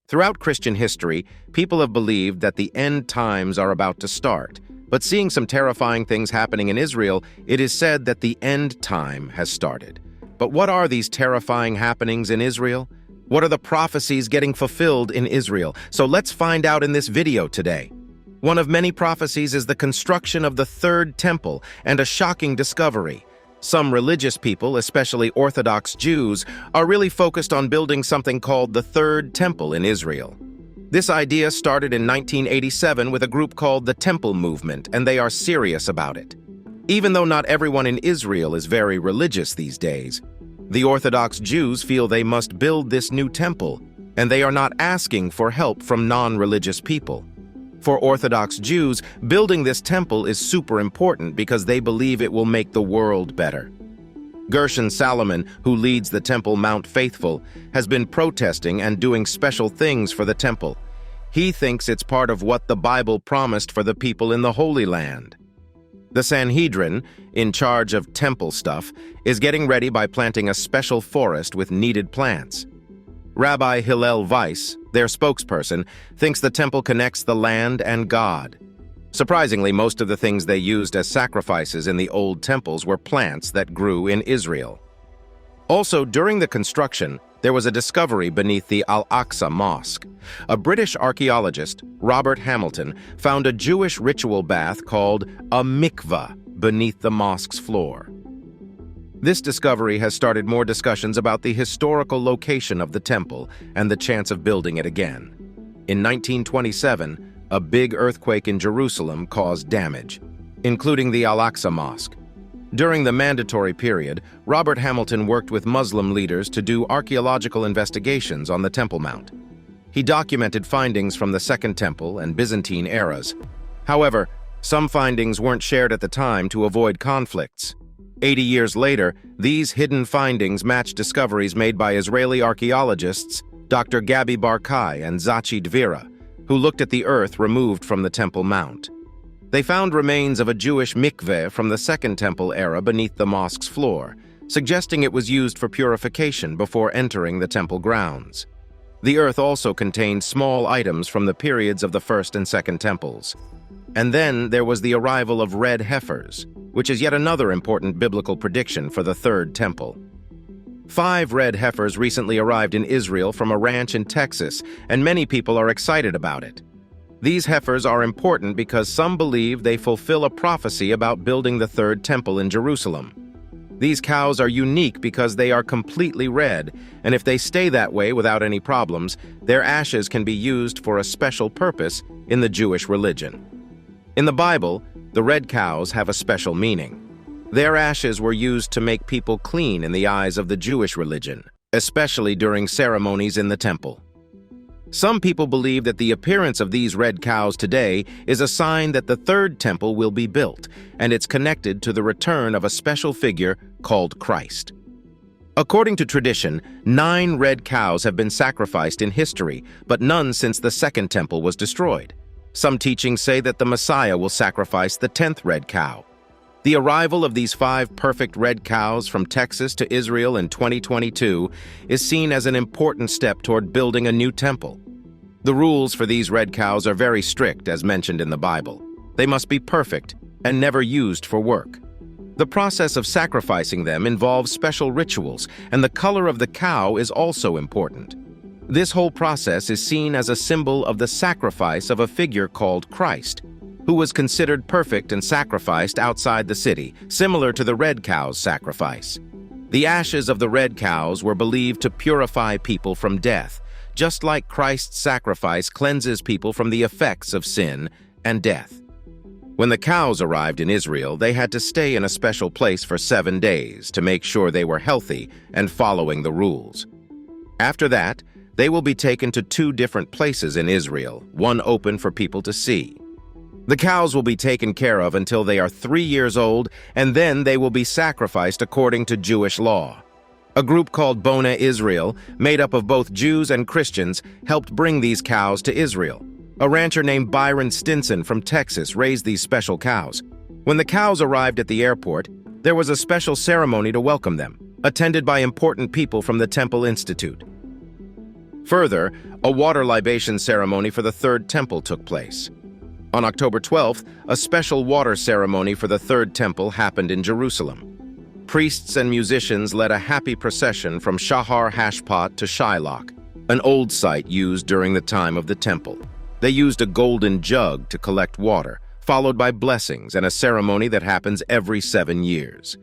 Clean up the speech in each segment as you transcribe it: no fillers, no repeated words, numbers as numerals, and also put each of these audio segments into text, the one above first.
Throughout Christian history, people have believed that the end times are about to start. But seeing some terrifying things happening in Israel, it is said that the end time has started. But what are these terrifying happenings in Israel? What are the prophecies getting fulfilled in Israel? So let's find out in this video today. One of many prophecies is the construction of the third temple, and a shocking discovery. Some religious people, especially Orthodox Jews, are really focused on building something called the third temple in Israel. This idea started in 1987 with a group called the Temple Movement, and they are serious about it. Even though not everyone in Israel is very religious these days, the Orthodox Jews feel they must build this new temple, and they are not asking for help from non-religious people. For Orthodox Jews, building this temple is super important because they believe it will make the world better. Gershon Salomon, who leads the Temple Mount Faithful, has been protesting and doing special things for the temple. He thinks it's part of what the Bible promised for the people in the Holy Land. The Sanhedrin, in charge of temple stuff, is getting ready by planting a special forest with needed plants. Rabbi Hillel Weiss, their spokesperson, thinks the temple connects the land and God. Surprisingly, most of the things they used as sacrifices in the old temples were plants that grew in Israel. Also, during the construction, there was a discovery beneath the Al-Aqsa Mosque. A British archaeologist, Robert Hamilton, found a Jewish ritual bath called a mikveh beneath the mosque's floor. This discovery has started more discussions about the historical location of the temple and the chance of building it again. In 1927, a big earthquake in Jerusalem caused damage, including the Al-Aqsa Mosque. During the mandatory period, Robert Hamilton worked with Muslim leaders to do archaeological investigations on the Temple Mount. He documented findings from the Second Temple and Byzantine eras. However, some findings weren't shared at the time to avoid conflicts. 80 years later, these hidden findings match discoveries made by Israeli archaeologists Dr. Gabi Barkai and Zachi Dvira, who looked at the earth removed from the Temple Mount. They found remains of a Jewish mikveh from the Second Temple era beneath the mosque's floor, suggesting it was used for purification before entering the temple grounds. The earth also contained small items from the periods of the First and Second Temples. And then there was the arrival of red heifers, which is yet another important biblical prediction for the Third Temple. 5 red heifers recently arrived in Israel from a ranch in Texas, and many people are excited about it. These heifers are important because some believe they fulfill a prophecy about building the Third Temple in Jerusalem. These cows are unique because they are completely red, and if they stay that way without any problems, their ashes can be used for a special purpose in the Jewish religion. In the Bible, the red cows have a special meaning. Their ashes were used to make people clean in the eyes of the Jewish religion, especially during ceremonies in the temple. Some people believe that the appearance of these red cows today is a sign that the Third Temple will be built, and it's connected to the return of a special figure called Christ. According to tradition, 9 red cows have been sacrificed in history, but none since the Second Temple was destroyed. Some teachings say that the Messiah will sacrifice the 10th red cow. The arrival of these 5 perfect red cows from Texas to Israel in 2022 is seen as an important step toward building a new temple. The rules for these red cows are very strict, as mentioned in the Bible. They must be perfect and never used for work. The process of sacrificing them involves special rituals, and the color of the cow is also important. This whole process is seen as a symbol of the sacrifice of a figure called Christ, who was considered perfect and sacrificed outside the city, similar to the red cow's sacrifice. The ashes of the red cows were believed to purify people from death, just like Christ's sacrifice cleanses people from the effects of sin and death. When the cows arrived in Israel, they had to stay in a special place for 7 days to make sure they were healthy and following the rules. After that, they will be taken to 2 different places in Israel, one open for people to see. The cows will be taken care of until they are 3 years old, and then they will be sacrificed according to Jewish law. A group called Bona Israel, made up of both Jews and Christians, helped bring these cows to Israel. A rancher named Byron Stinson from Texas raised these special cows. When the cows arrived at the airport, there was a special ceremony to welcome them, attended by important people from the Temple Institute. Further, a water libation ceremony for the Third Temple took place. On October 12th, a special water ceremony for the Third Temple happened in Jerusalem. Priests and musicians led a happy procession from Shahar Hashpat to Shiloh, an old site used during the time of the temple. They used a golden jug to collect water, followed by blessings and a ceremony that happens every 7 years.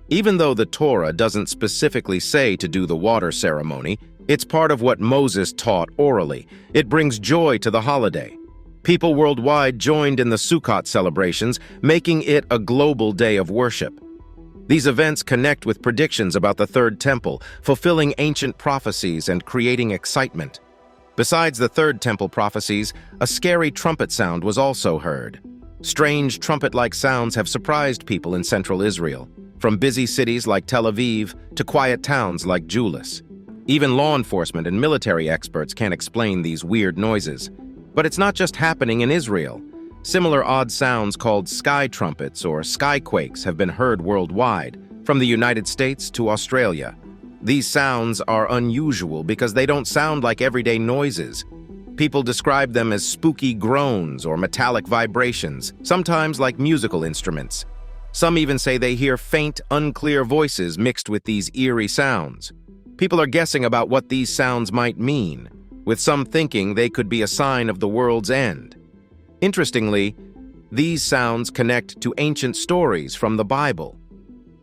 Even though the Torah doesn't specifically say to do the water ceremony, it's part of what Moses taught orally. It brings joy to the holiday. People worldwide joined in the Sukkot celebrations, making it a global day of worship. These events connect with predictions about the Third Temple, fulfilling ancient prophecies and creating excitement. Besides the Third Temple prophecies, a scary trumpet sound was also heard. Strange trumpet-like sounds have surprised people in central Israel, from busy cities like Tel Aviv to quiet towns like Julis. Even law enforcement and military experts can't explain these weird noises. But it's not just happening in Israel. Similar odd sounds called sky trumpets or skyquakes have been heard worldwide, from the United States to Australia. These sounds are unusual because they don't sound like everyday noises. People describe them as spooky groans or metallic vibrations, sometimes like musical instruments. Some even say they hear faint, unclear voices mixed with these eerie sounds. People are guessing about what these sounds might mean, with some thinking they could be a sign of the world's end. Interestingly, these sounds connect to ancient stories from the Bible.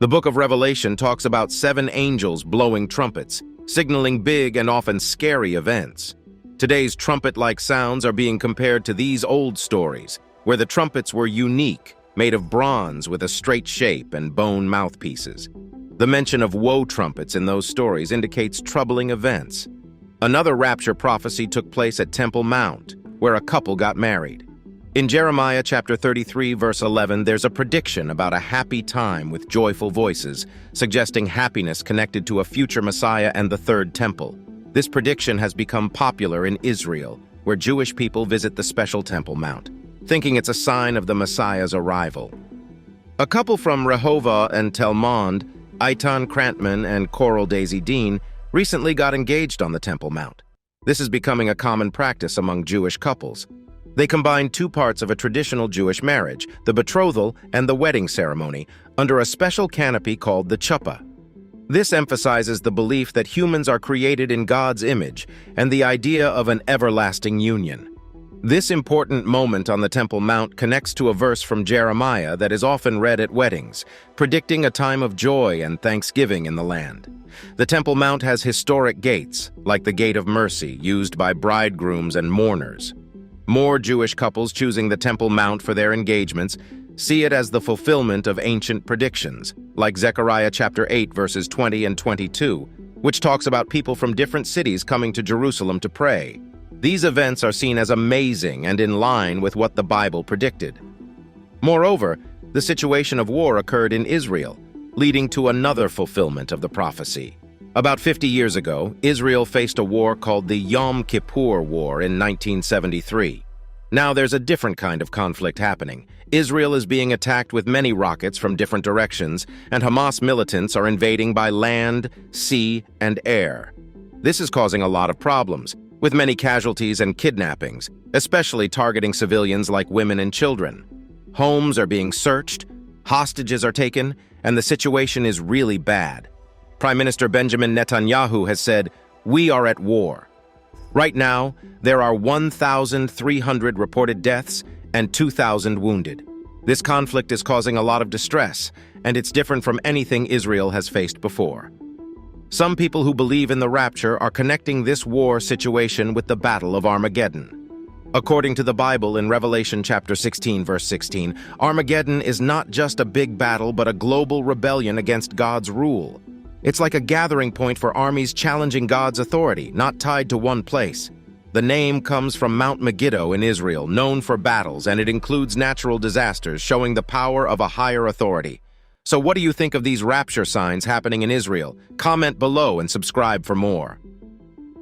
The book of Revelation talks about 7 angels blowing trumpets, signaling big and often scary events. Today's trumpet-like sounds are being compared to these old stories, where the trumpets were unique, made of bronze with a straight shape and bone mouthpieces. The mention of woe trumpets in those stories indicates troubling events. Another rapture prophecy took place at Temple Mount, where a couple got married. In Jeremiah chapter 33, verse 11, there's a prediction about a happy time with joyful voices, suggesting happiness connected to a future Messiah and the Third Temple. This prediction has become popular in Israel, where Jewish people visit the special Temple Mount, thinking it's a sign of the Messiah's arrival. A couple from Rehovot and Tel Mond, Eitan Krantman and Coral Daisy Dean, recently got engaged on the Temple Mount. This is becoming a common practice among Jewish couples. They combine 2 parts of a traditional Jewish marriage, the betrothal and the wedding ceremony, under a special canopy called the chuppah. This emphasizes the belief that humans are created in God's image and the idea of an everlasting union. This important moment on the Temple Mount connects to a verse from Jeremiah that is often read at weddings, predicting a time of joy and thanksgiving in the land. The Temple Mount has historic gates, like the Gate of Mercy, used by bridegrooms and mourners. More Jewish couples choosing the Temple Mount for their engagements see it as the fulfillment of ancient predictions, like Zechariah chapter 8, verses 20 and 22, which talks about people from different cities coming to Jerusalem to pray. These events are seen as amazing and in line with what the Bible predicted. Moreover, the situation of war occurred in Israel, leading to another fulfillment of the prophecy. About 50 years ago, Israel faced a war called the Yom Kippur War in 1973. Now there's a different kind of conflict happening. Israel is being attacked with many rockets from different directions, and Hamas militants are invading by land, sea, and air. This is causing a lot of problems, with many casualties and kidnappings, especially targeting civilians like women and children. Homes are being searched, hostages are taken, and the situation is really bad. Prime Minister Benjamin Netanyahu has said, "We are at war." Right now, there are 1,300 reported deaths and 2,000 wounded. This conflict is causing a lot of distress, and it's different from anything Israel has faced before. Some people who believe in the rapture are connecting this war situation with the Battle of Armageddon. According to the Bible in Revelation chapter 16, verse 16, Armageddon is not just a big battle but a global rebellion against God's rule. It's like a gathering point for armies challenging God's authority, not tied to one place. The name comes from Mount Megiddo in Israel, known for battles, and it includes natural disasters, showing the power of a higher authority. So what do you think of these rapture signs happening in Israel? Comment below and subscribe for more.